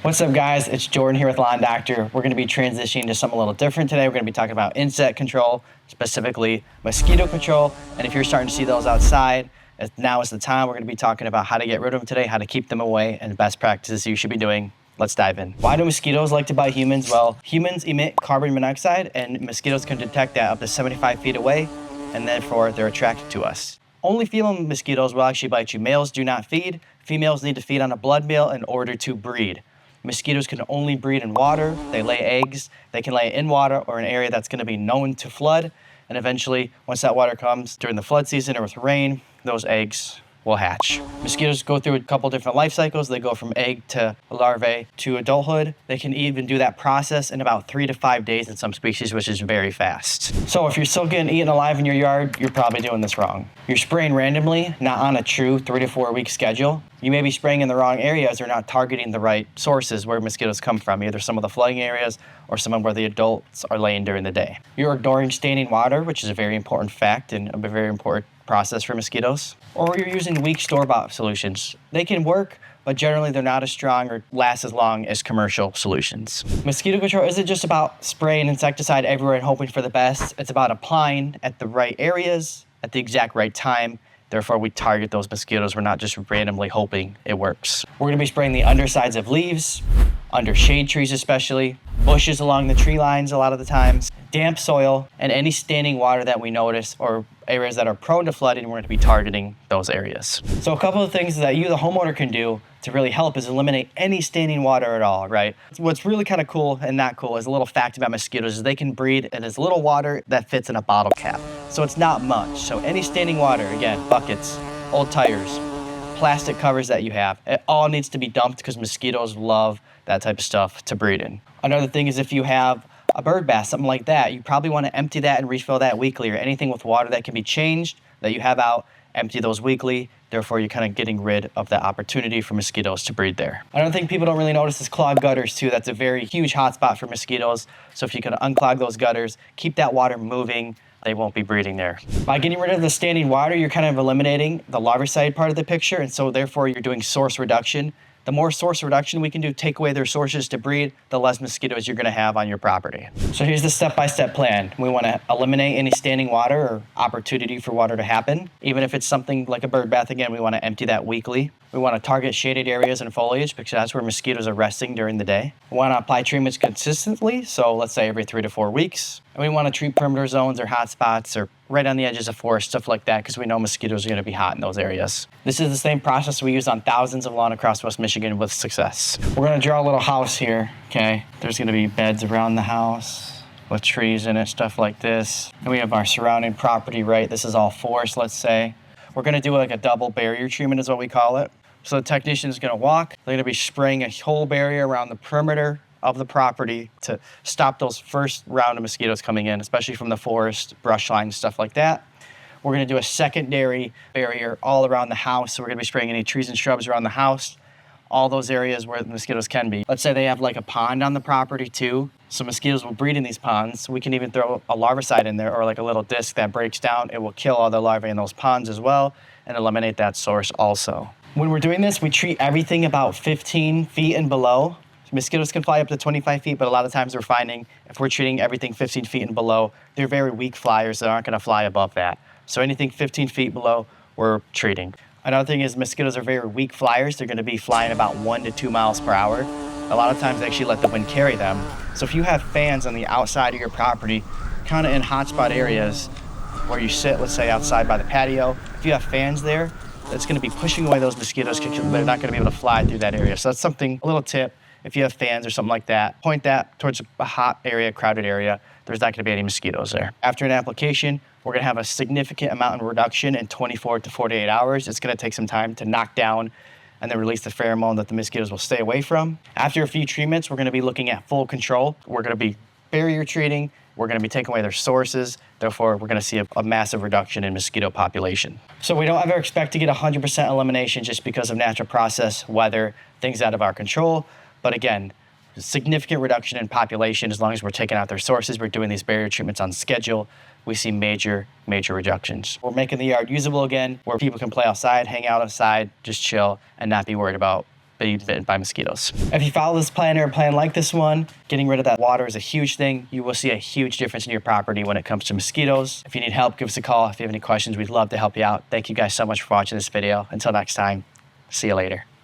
What's up, guys? It's Jordan here with Lawn Doctor. We're going to be transitioning to something a little different today. We're going to be talking about insect control, specifically mosquito control. And if you're starting to see those outside, now is the time. We're going to be talking about how to get rid of them today, how to keep them away, and best practices you should be doing. Let's dive in. Why do mosquitoes like to bite humans? Well, humans emit carbon monoxide, and mosquitoes can detect that up to 75 feet away, and therefore they're attracted to us. Only female mosquitoes will actually bite you. Males do not feed. Females need to feed on a blood meal in order to breed. Mosquitoes can only breed in water. They lay eggs. They can lay in water or an area that's going to be known to flood. And eventually, once that water comes during the flood season or with rain, those eggs will hatch. Mosquitoes go through a couple different life cycles. They go from egg to larvae to adulthood. They can even do that process in about 3 to 5 days in some species, which is very fast. So if you're still getting eaten alive in your yard, you're probably doing this wrong. You're spraying randomly, not on a true 3 to 4 week schedule. You may be spraying in the wrong areas or not targeting the right sources where mosquitoes come from, either some of the flooding areas or some of where the adults are laying during the day. You're ignoring standing water, which is a very important fact and a very important process for mosquitoes. Or you're using weak store-bought solutions. They can work, but generally they're not as strong or last as long as commercial solutions. Mosquito control isn't just about spraying insecticide everywhere and hoping for the best. It's about applying at the right areas at the exact right time. Therefore, we target those mosquitoes. We're not just randomly hoping it works. We're gonna be spraying the undersides of leaves, under shade trees especially, bushes along the tree lines a lot of the times, damp soil, and any standing water that we notice or areas that are prone to flooding. We're going to be targeting those areas. So a couple of things that you, the homeowner, can do to really help is eliminate any standing water at all, right? What's really kind of cool and not cool is a little fact about mosquitoes is they can breed in as little water that fits in a bottle cap. So it's not much. So any standing water, again, buckets, old tires, plastic covers that you have, it all needs to be dumped because mosquitoes love that type of stuff to breed in. Another thing is if you have a bird bath, something like that, you probably want to empty that and refill that weekly, or anything with water that can be changed that you have out, empty those weekly. Therefore, you're kind of getting rid of the opportunity for mosquitoes to breed there. Another thing people don't really notice is clogged gutters too. That's a very huge hotspot for mosquitoes. So if you can unclog those gutters, keep that water moving, they won't be breeding there. By getting rid of the standing water, you're kind of eliminating the larvicide part of the picture, and so therefore you're doing source reduction. The more source reduction we can do, take away their sources to breed, the less mosquitoes you're gonna have on your property. So here's the step-by-step plan. We wanna eliminate any standing water or opportunity for water to happen. Even if it's something like a bird bath, again, we wanna empty that weekly. We wanna target shaded areas and foliage because that's where mosquitoes are resting during the day. We wanna apply treatments consistently, so let's say every 3 to 4 weeks. And we wanna treat perimeter zones or hot spots or right on the edges of forest, stuff like that, because we know mosquitoes are gonna be hot in those areas. This is the same process we use on thousands of lawn across West Michigan with success. We're gonna draw a little house here, okay? There's gonna be beds around the house with trees in it, stuff like this. And we have our surrounding property, right? This is all forest, let's say. We're gonna do like a double barrier treatment is what we call it. So the technician is gonna walk, they're gonna be spraying a whole barrier around the perimeter of the property to stop those first round of mosquitoes coming in, especially from the forest, brush lines, stuff like that. We're gonna do a secondary barrier all around the house. So we're gonna be spraying any trees and shrubs around the house, all those areas where the mosquitoes can be. Let's say they have like a pond on the property too. So mosquitoes will breed in these ponds. We can even throw a larvicide in there or like a little disc that breaks down. It will kill all the larvae in those ponds as well and eliminate that source also. When we're doing this, we treat everything about 15 feet and below. Mosquitoes can fly up to 25 feet, but a lot of times we're finding if we're treating everything 15 feet and below, they're very weak flyers that aren't gonna fly above that. So anything 15 feet below, we're treating. Another thing is mosquitoes are very weak flyers. They're gonna be flying about 1 to 2 miles per hour. A lot of times they actually let the wind carry them. So if you have fans on the outside of your property, kind of in hotspot areas where you sit, let's say outside by the patio, if you have fans there, it's gonna be pushing away those mosquitoes because they're not gonna be able to fly through that area. So that's something, a little tip. If you have fans or something like that, point that towards a hot area, crowded area. There's not gonna be any mosquitoes there. After an application, we're gonna have a significant amount of reduction in 24 to 48 hours. It's gonna take some time to knock down and then release the pheromone that the mosquitoes will stay away from. After a few treatments, we're gonna be looking at full control. We're gonna be barrier treating. We're gonna be taking away their sources. Therefore, we're gonna see a massive reduction in mosquito population. So we don't ever expect to get 100% elimination just because of natural process, weather, things out of our control. But again, significant reduction in population as long as we're taking out their sources. We're doing these barrier treatments on schedule. We see major reductions. We're making the yard usable again, where people can play outside, hang out outside, just chill, and not be worried about being bitten by mosquitoes. If you follow this plan or a plan like this one, getting rid of that water is a huge thing. You will see a huge difference in your property when it comes to mosquitoes. If you need help, give us a call. If you have any questions, we'd love to help you out. Thank you guys so much for watching this video. Until next time, see you later.